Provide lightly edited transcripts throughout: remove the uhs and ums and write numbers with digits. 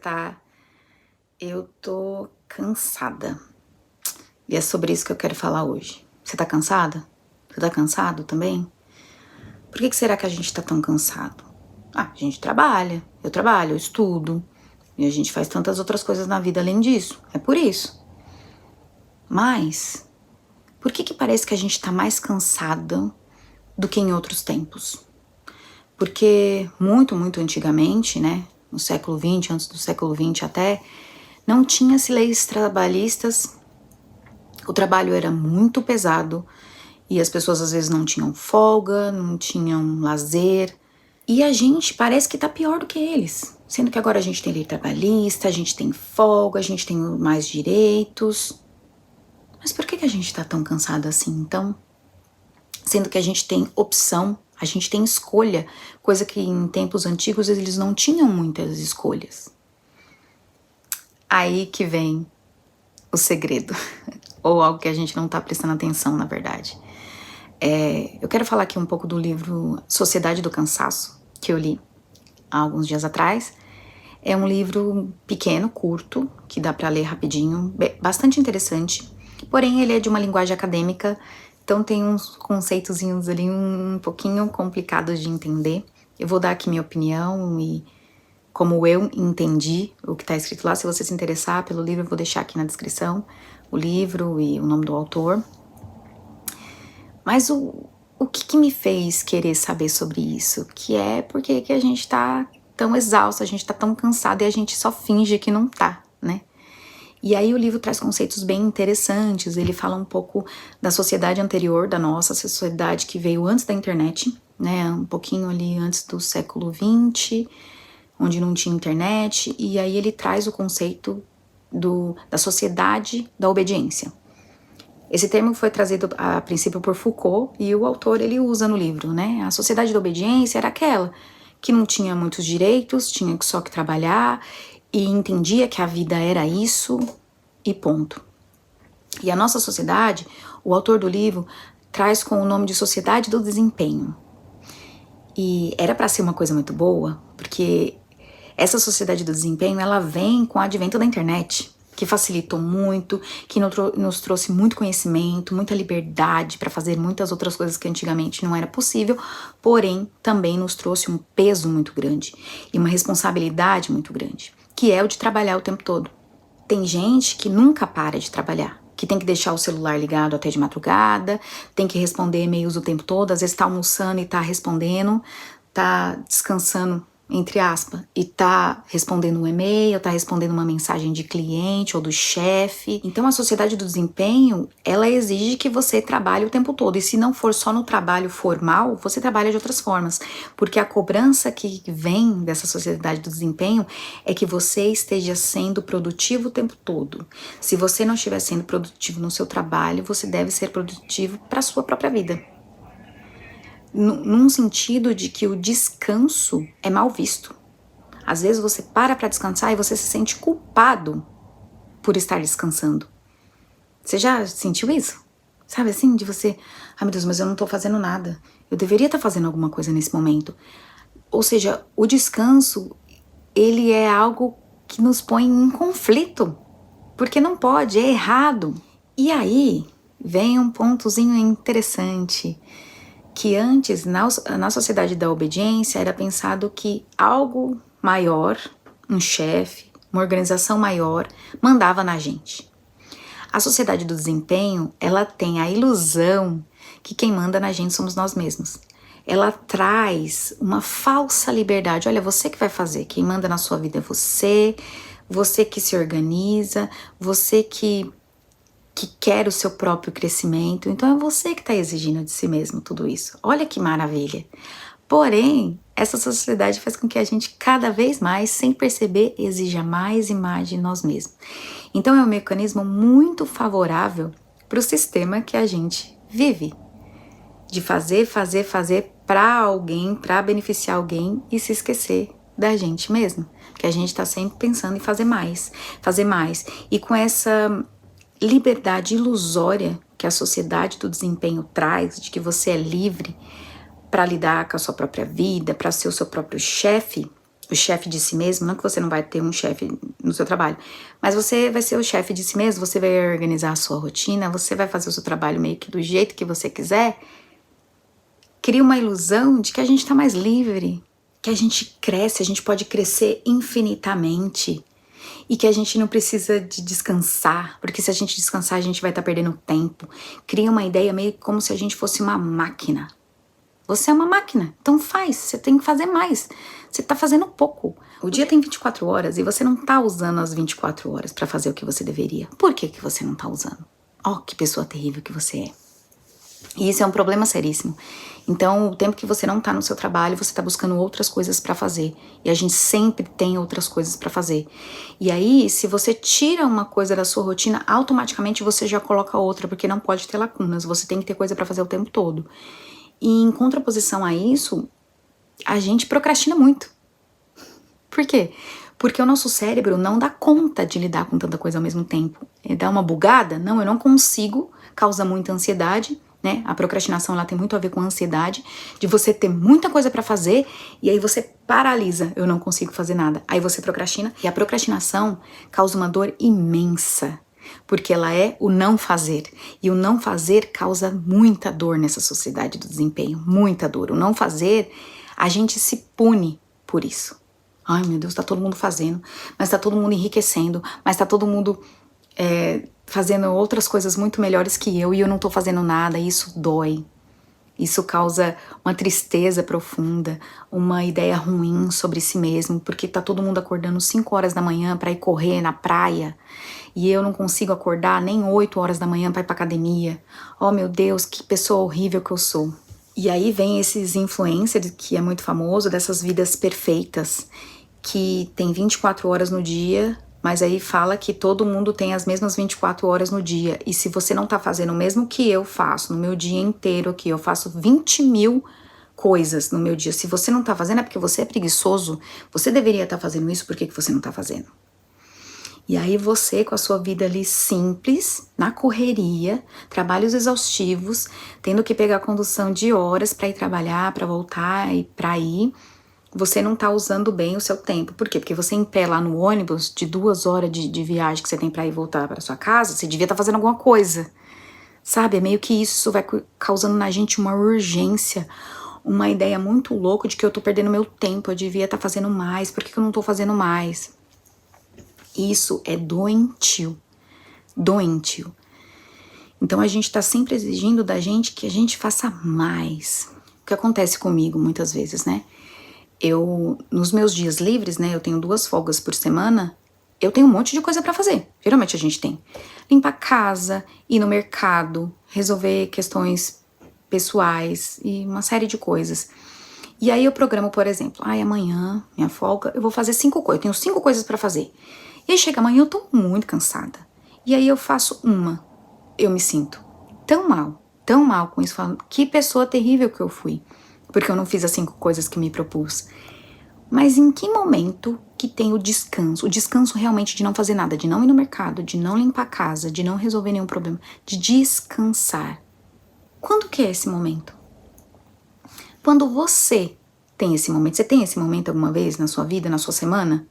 tá? Eu tô cansada. E é sobre isso que eu quero falar hoje. Você tá cansada? Você tá cansado também? Por que será que a gente tá tão cansado? A gente trabalha. Eu trabalho, eu estudo. E a gente faz tantas outras coisas na vida além disso. É por isso. Mas, por que parece que a gente tá mais cansada do que em outros tempos? Porque muito antigamente, né? No século XX, antes do século XX até, não tinha-se leis trabalhistas, o trabalho era muito pesado e as pessoas às vezes não tinham folga, não tinham lazer. E a gente parece que tá pior do que eles. Sendo que agora a gente tem lei trabalhista, a gente tem folga, a gente tem mais direitos. Mas por que a gente tá tão cansado assim, então? Sendo que a gente tem opção, a gente tem escolha, coisa que em tempos antigos eles não tinham muitas escolhas. Aí que vem o segredo, ou algo que a gente não tá prestando atenção, na verdade. Eu quero falar aqui um pouco do livro Sociedade do Cansaço, que eu li há alguns dias atrás. É um livro pequeno, curto, que dá pra ler rapidinho, bastante interessante. Porém, ele é de uma linguagem acadêmica, então tem uns conceitozinhos ali um pouquinho complicados de entender. Eu vou dar aqui minha opinião e como eu entendi o que tá escrito lá. Se você se interessar pelo livro, eu vou deixar aqui na descrição o livro e o nome do autor. Mas o que me fez querer saber sobre isso? Que é porque que a gente tá tão exausto, a gente tá tão cansado e a gente só finge que não tá, né? E aí o livro traz conceitos bem interessantes, ele fala um pouco da sociedade anterior, da nossa sociedade que veio antes da internet, né? Um pouquinho ali antes do século XX, onde não tinha internet, e aí ele traz o conceito da sociedade da obediência. Esse termo foi trazido a princípio por Foucault e o autor ele usa no livro, né? A sociedade da obediência era aquela que não tinha muitos direitos, tinha só que trabalhar e entendia que a vida era isso e ponto. E a nossa sociedade, o autor do livro traz com o nome de Sociedade do Desempenho. E era para ser uma coisa muito boa, porque essa sociedade do desempenho ela vem com o advento da internet, que facilitou muito, que nos trouxe muito conhecimento, muita liberdade para fazer muitas outras coisas que antigamente não era possível, porém também nos trouxe um peso muito grande e uma responsabilidade muito grande, que é o de trabalhar o tempo todo. Tem gente que nunca para de trabalhar, que tem que deixar o celular ligado até de madrugada, tem que responder e-mails o tempo todo, às vezes tá almoçando e tá respondendo, tá descansando entre aspas, e tá respondendo um e-mail, tá respondendo uma mensagem de cliente ou do chefe. Então a sociedade do desempenho, ela exige que você trabalhe o tempo todo, e se não for só no trabalho formal, você trabalha de outras formas, porque a cobrança que vem dessa sociedade do desempenho é que você esteja sendo produtivo o tempo todo. Se você não estiver sendo produtivo no seu trabalho, você deve ser produtivo para a sua própria vida. Num sentido de que o descanso é mal visto. Às vezes você para descansar e você se sente culpado por estar descansando. Você já sentiu isso? Sabe assim, de você, ai meu Deus, mas eu não tô fazendo nada. Eu deveria estar fazendo alguma coisa nesse momento. Ou seja, o descanso, ele é algo que nos põe em conflito. Porque não pode, é errado. E aí, vem um pontozinho interessante, que antes, na sociedade da obediência, era pensado que algo maior, um chefe, uma organização maior, mandava na gente. A sociedade do desempenho, ela tem a ilusão que quem manda na gente somos nós mesmos. Ela traz uma falsa liberdade. Olha, você que vai fazer, quem manda na sua vida é você que se organiza, você que quer o seu próprio crescimento, então é você que está exigindo de si mesmo tudo isso. Olha que maravilha! Porém, essa sociedade faz com que a gente cada vez mais, sem perceber, exija mais e mais de nós mesmos. Então é um mecanismo muito favorável para o sistema que a gente vive. De fazer para alguém, para beneficiar alguém e se esquecer da gente mesmo. Porque a gente está sempre pensando em fazer mais. E com essa liberdade ilusória que a sociedade do desempenho traz, de que você é livre para lidar com a sua própria vida, para ser o seu próprio chefe, o chefe de si mesmo, não que você não vai ter um chefe no seu trabalho, mas você vai ser o chefe de si mesmo, você vai organizar a sua rotina, você vai fazer o seu trabalho meio que do jeito que você quiser, cria uma ilusão de que a gente tá mais livre, que a gente cresce, a gente pode crescer infinitamente e que a gente não precisa de descansar, porque se a gente descansar a gente vai estar perdendo tempo. Cria uma ideia meio como se a gente fosse uma máquina. Você é uma máquina, então faz, você tem que fazer mais. Você tá fazendo pouco. O dia tem 24 horas e você não tá usando as 24 horas pra fazer o que você deveria. Por que que você não tá usando? Ó, que pessoa terrível que você é. E isso é um problema seríssimo. Então, o tempo que você não tá no seu trabalho, você tá buscando outras coisas pra fazer. E a gente sempre tem outras coisas pra fazer. E aí, se você tira uma coisa da sua rotina, automaticamente você já coloca outra, porque não pode ter lacunas. Você tem que ter coisa pra fazer o tempo todo. E em contraposição a isso, a gente procrastina muito. Por quê? Porque o nosso cérebro não dá conta de lidar com tanta coisa ao mesmo tempo. Ele dá uma bugada? Não, eu não consigo, causa muita ansiedade, né? A procrastinação ela tem muito a ver com a ansiedade, de você ter muita coisa pra fazer e aí você paralisa, eu não consigo fazer nada. Aí você procrastina e a procrastinação causa uma dor imensa, porque ela é o não fazer. E o não fazer causa muita dor nessa sociedade do desempenho, muita dor. O não fazer, a gente se pune por isso. Ai, meu Deus, tá todo mundo fazendo, mas tá todo mundo enriquecendo, mas tá todo mundo fazendo outras coisas muito melhores que eu e eu não tô fazendo nada, e isso dói. Isso causa uma tristeza profunda, uma ideia ruim sobre si mesmo, porque tá todo mundo acordando 5 horas da manhã pra ir correr na praia, e eu não consigo acordar nem 8 horas da manhã pra ir pra academia. Oh, meu Deus, que pessoa horrível que eu sou. E aí vem esses influencers, que é muito famoso, dessas vidas perfeitas, que tem 24 horas no dia, mas aí fala que todo mundo tem as mesmas 24 horas no dia. E se você não tá fazendo o mesmo que eu faço no meu dia inteiro aqui, eu faço 20 mil coisas no meu dia. Se você não tá fazendo é porque você é preguiçoso, você deveria estar fazendo isso, por que que você não tá fazendo? E aí você, com a sua vida ali simples, na correria, trabalhos exaustivos, tendo que pegar condução de horas pra ir trabalhar, pra voltar e pra ir, você não tá usando bem o seu tempo. Por quê? Porque você em pé lá no ônibus, de 2 horas de viagem que você tem pra ir voltar pra sua casa, você devia estar fazendo alguma coisa. Sabe? É meio que isso vai causando na gente uma urgência, uma ideia muito louca de que eu tô perdendo meu tempo, eu devia estar fazendo mais, por que eu não tô fazendo mais? Isso é doentio. Doentio. Então a gente tá sempre exigindo da gente que a gente faça mais. O que acontece comigo muitas vezes, né? Eu, nos meus dias livres, né, eu tenho 2 folgas por semana, eu tenho um monte de coisa pra fazer. Geralmente a gente tem. Limpar a casa, ir no mercado, resolver questões pessoais e uma série de coisas. E aí eu programo, por exemplo, amanhã, minha folga, eu vou fazer 5 coisas, eu tenho 5 coisas pra fazer. E aí chega amanhã, eu tô muito cansada. E aí eu faço uma, eu me sinto tão mal com isso, falando, que pessoa terrível que eu fui. Porque eu não fiz as 5 coisas que me propus. Mas em que momento que tem o descanso realmente de não fazer nada, de não ir no mercado, de não limpar a casa, de não resolver nenhum problema, de descansar? Quando que é esse momento? Quando você tem esse momento. Você tem esse momento alguma vez na sua vida, na sua semana?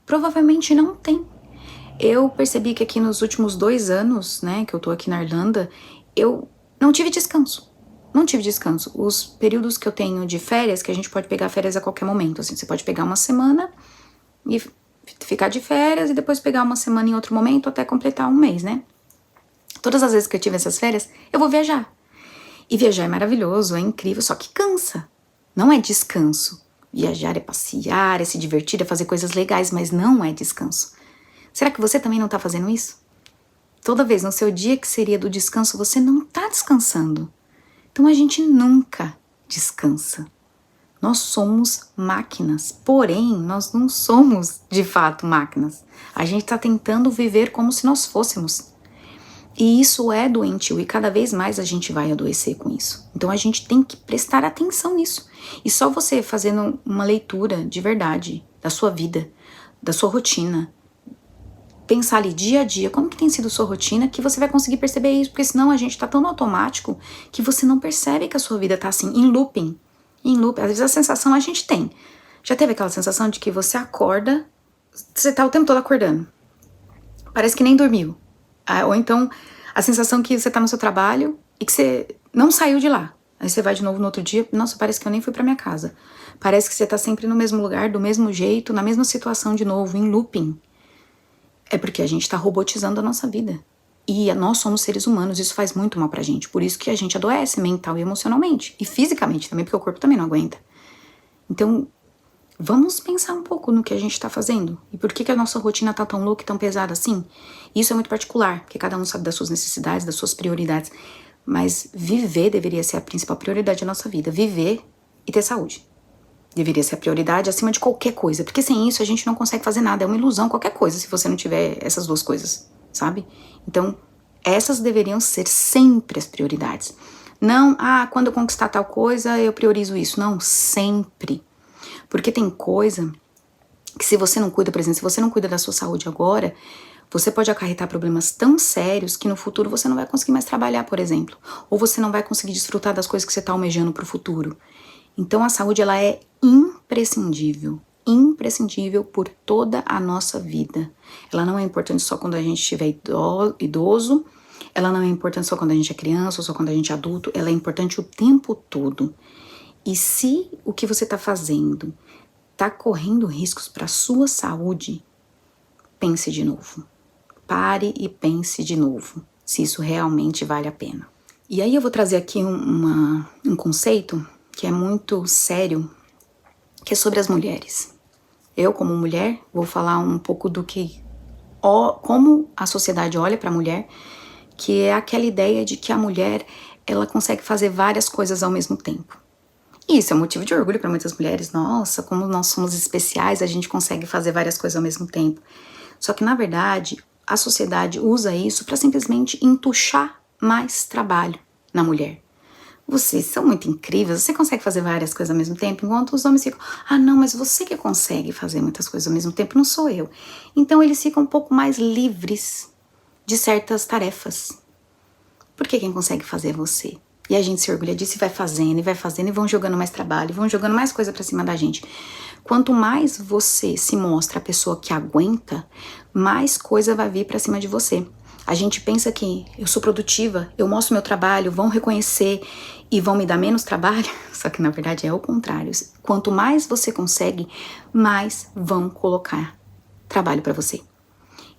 Provavelmente não tem. Eu percebi que aqui nos últimos 2 anos, né, que eu tô aqui na Irlanda, eu não tive descanso. Não tive descanso. Os períodos que eu tenho de férias, que a gente pode pegar férias a qualquer momento, assim, você pode pegar uma semana e ficar de férias e depois pegar uma semana em outro momento até completar um mês, né? Todas as vezes que eu tive essas férias, eu vou viajar. E viajar é maravilhoso, é incrível, só que cansa. Não é descanso. Viajar é passear, é se divertir, é fazer coisas legais, mas não é descanso. Será que você também não tá fazendo isso? Toda vez no seu dia que seria do descanso, você não tá descansando. Então a gente nunca descansa. Nós somos máquinas, porém nós não somos de fato máquinas. A gente está tentando viver como se nós fôssemos. E isso é doentio e cada vez mais a gente vai adoecer com isso. Então a gente tem que prestar atenção nisso. E só você fazendo uma leitura de verdade da sua vida, da sua rotina, pensar ali dia a dia, como que tem sido sua rotina, que você vai conseguir perceber isso, porque senão a gente tá tão no automático que você não percebe que a sua vida tá assim, em looping. Em looping. Às vezes a sensação a gente tem, Já teve aquela sensação de que você acorda, você tá o tempo todo acordando, parece que nem dormiu. Ou então a sensação que você tá no seu trabalho e que você não saiu de lá. Aí você vai de novo no outro dia, nossa, parece que eu nem fui pra minha casa. Parece que você tá sempre no mesmo lugar, do mesmo jeito, na mesma situação de novo, em looping. É porque a gente tá robotizando a nossa vida. E nós somos seres humanos, isso faz muito mal pra gente. Por isso que a gente adoece mental e emocionalmente. E fisicamente também, porque o corpo também não aguenta. Então, vamos pensar um pouco no que a gente tá fazendo. E por que a nossa rotina tá tão louca e tão pesada assim? Isso é muito particular, porque cada um sabe das suas necessidades, das suas prioridades. Mas viver deveria ser a principal prioridade da nossa vida. Viver e ter saúde. Deveria ser a prioridade acima de qualquer coisa. Porque sem isso a gente não consegue fazer nada. É uma ilusão qualquer coisa se você não tiver essas duas coisas, sabe? Então, essas deveriam ser sempre as prioridades. Não, quando eu conquistar tal coisa, eu priorizo isso. Não, sempre. Porque tem coisa que se você não cuida, por exemplo, se você não cuida da sua saúde agora, você pode acarretar problemas tão sérios que no futuro você não vai conseguir mais trabalhar, por exemplo. Ou você não vai conseguir desfrutar das coisas que você está almejando para o futuro. Então a saúde, ela é imprescindível. Imprescindível por toda a nossa vida. Ela não é importante só quando a gente estiver idoso, ela não é importante só quando a gente é criança ou só quando a gente é adulto, ela é importante o tempo todo. E se o que você está fazendo está correndo riscos para a sua saúde, pense de novo. Pare e pense de novo, se isso realmente vale a pena. E aí eu vou trazer aqui um conceito que é muito sério, que é sobre as mulheres. Eu, como mulher, vou falar um pouco do que como a sociedade olha para a mulher, que é aquela ideia de que a mulher ela consegue fazer várias coisas ao mesmo tempo. E isso é um motivo de orgulho para muitas mulheres. Nossa, como nós somos especiais, a gente consegue fazer várias coisas ao mesmo tempo. Só que, na verdade, a sociedade usa isso para simplesmente entuchar mais trabalho na mulher. Vocês são muito incríveis, você consegue fazer várias coisas ao mesmo tempo, enquanto os homens ficam, não, mas você que consegue fazer muitas coisas ao mesmo tempo, não sou eu. Então eles ficam um pouco mais livres de certas tarefas. Porque quem consegue fazer é você. E a gente se orgulha disso e vai fazendo, e vão jogando mais trabalho, e vão jogando mais coisa pra cima da gente. Quanto mais você se mostra a pessoa que aguenta, mais coisa vai vir pra cima de você. A gente pensa que eu sou produtiva, eu mostro meu trabalho, vão reconhecer e vão me dar menos trabalho. Só que na verdade é o contrário. Quanto mais você consegue, mais vão colocar trabalho pra você.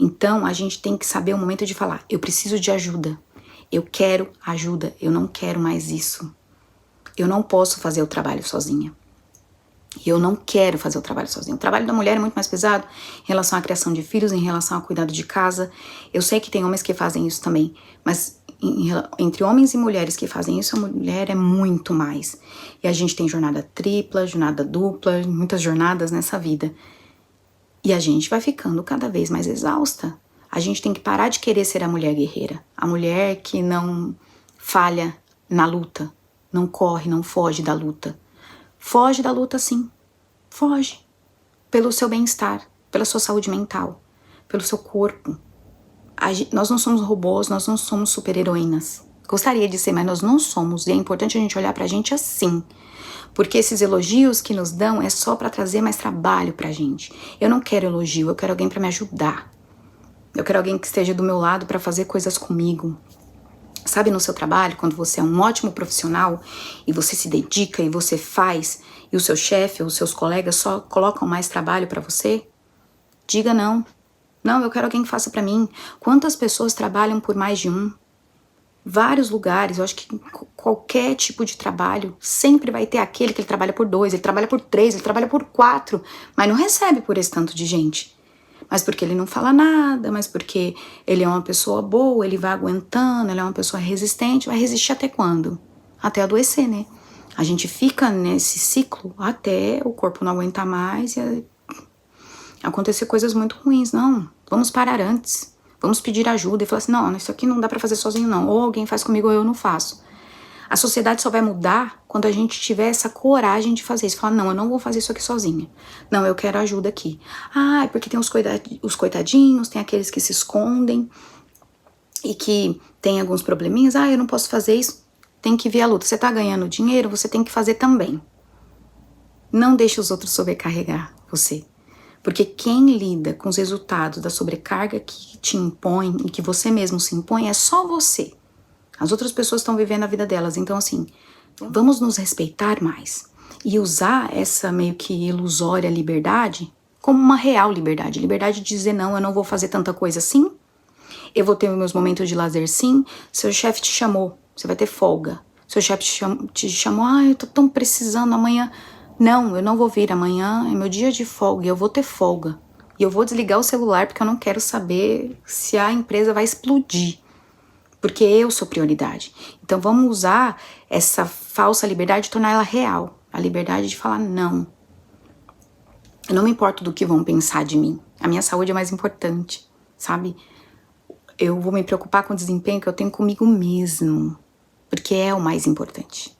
Então a gente tem que saber o momento de falar, eu preciso de ajuda. Eu quero ajuda, eu não quero mais isso. Eu não posso fazer o trabalho sozinha. Eu não quero fazer o trabalho sozinha. O trabalho da mulher é muito mais pesado em relação à criação de filhos, em relação ao cuidado de casa. Eu sei que tem homens que fazem isso também, mas entre homens e mulheres que fazem isso, a mulher é muito mais. E a gente tem jornada tripla, jornada dupla, muitas jornadas nessa vida. E a gente vai ficando cada vez mais exausta. A gente tem que parar de querer ser a mulher guerreira. A mulher que não falha na luta. Não corre, não foge da luta. Foge da luta sim. Foge. Pelo seu bem-estar, pela sua saúde mental, pelo seu corpo. Nós não somos robôs, nós não somos super-heroínas. Gostaria de ser, mas nós não somos. E é importante a gente olhar pra gente assim. Porque esses elogios que nos dão é só pra trazer mais trabalho pra gente. Eu não quero elogio, eu quero alguém pra me ajudar. Eu quero alguém que esteja do meu lado para fazer coisas comigo. Sabe, no seu trabalho, quando você é um ótimo profissional e você se dedica e você faz, e o seu chefe ou os seus colegas só colocam mais trabalho para você? Diga não. Não, eu quero alguém que faça para mim. Quantas pessoas trabalham por mais de um? Vários lugares, eu acho que qualquer tipo de trabalho sempre vai ter aquele que ele trabalha por 2, ele trabalha por 3, ele trabalha por 4, mas não recebe por esse tanto de gente. Mas porque ele não fala nada, mas porque ele é uma pessoa boa, ele vai aguentando, ele é uma pessoa resistente, vai resistir até quando? Até adoecer, né? A gente fica nesse ciclo até o corpo não aguentar mais e acontecer coisas muito ruins. Não, vamos parar antes, vamos pedir ajuda e falar assim, não, isso aqui não dá pra fazer sozinho não, ou alguém faz comigo ou eu não faço. A sociedade só vai mudar quando a gente tiver essa coragem de fazer isso. Falar, não, eu não vou fazer isso aqui sozinha. Não, eu quero ajuda aqui. É porque tem os coitadinhos, tem aqueles que se escondem e que tem alguns probleminhas. Eu não posso fazer isso. Tem que ver a luta. Você tá ganhando dinheiro, você tem que fazer também. Não deixe os outros sobrecarregar você. Porque quem lida com os resultados da sobrecarga que te impõe e que você mesmo se impõe é só você. As outras pessoas estão vivendo a vida delas. Então, assim, vamos nos respeitar mais. E usar essa meio que ilusória liberdade como uma real liberdade. Liberdade de dizer, não, eu não vou fazer tanta coisa assim. Eu vou ter meus momentos de lazer sim. Seu chefe te chamou, você vai ter folga. Seu chefe te chamou, eu tô tão precisando amanhã. Não, eu não vou vir amanhã, é meu dia de folga, eu vou ter folga. E eu vou desligar o celular porque eu não quero saber se a empresa vai explodir. Porque eu sou prioridade. Então vamos usar essa falsa liberdade e tornar ela real. A liberdade de falar não. Eu não me importo do que vão pensar de mim. A minha saúde é mais importante, sabe? Eu vou me preocupar com o desempenho que eu tenho comigo mesmo. Porque é o mais importante.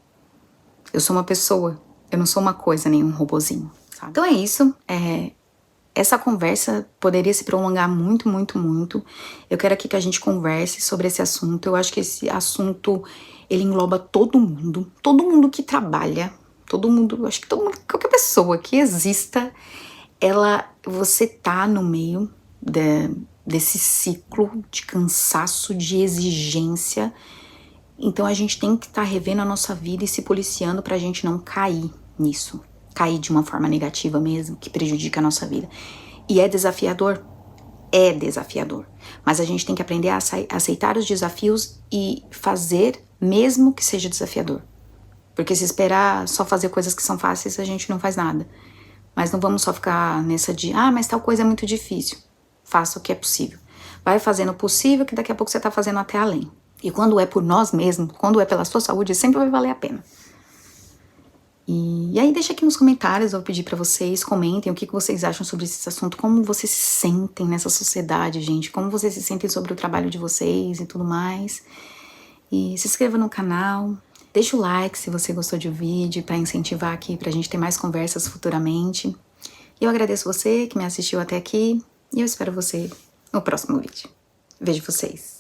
Eu sou uma pessoa, eu não sou uma coisa, nem um robozinho, sabe? Então é isso, essa conversa poderia se prolongar muito, muito, muito. Eu quero aqui que a gente converse sobre esse assunto. Eu acho que esse assunto, ele engloba todo mundo que trabalha, todo mundo, acho que todo mundo, qualquer pessoa que exista, você tá no meio desse ciclo de cansaço, de exigência. Então a gente tem que estar revendo a nossa vida e se policiando pra gente não cair nisso. Cair de uma forma negativa mesmo, que prejudica a nossa vida. E é desafiador? É desafiador. Mas a gente tem que aprender a aceitar os desafios e fazer mesmo que seja desafiador. Porque se esperar só fazer coisas que são fáceis, a gente não faz nada. Mas não vamos só ficar nessa de, mas tal coisa é muito difícil. Faça o que é possível. Vai fazendo o possível que daqui a pouco você tá fazendo até além. E quando é por nós mesmos, quando é pela sua saúde, sempre vai valer a pena. E aí deixa aqui nos comentários, eu vou pedir pra vocês, comentem o que vocês acham sobre esse assunto, como vocês se sentem nessa sociedade, gente, como vocês se sentem sobre o trabalho de vocês e tudo mais. E se inscreva no canal, deixa o like se você gostou do vídeo, pra incentivar aqui, pra gente ter mais conversas futuramente. E eu agradeço você que me assistiu até aqui, e eu espero você no próximo vídeo. Vejo vocês!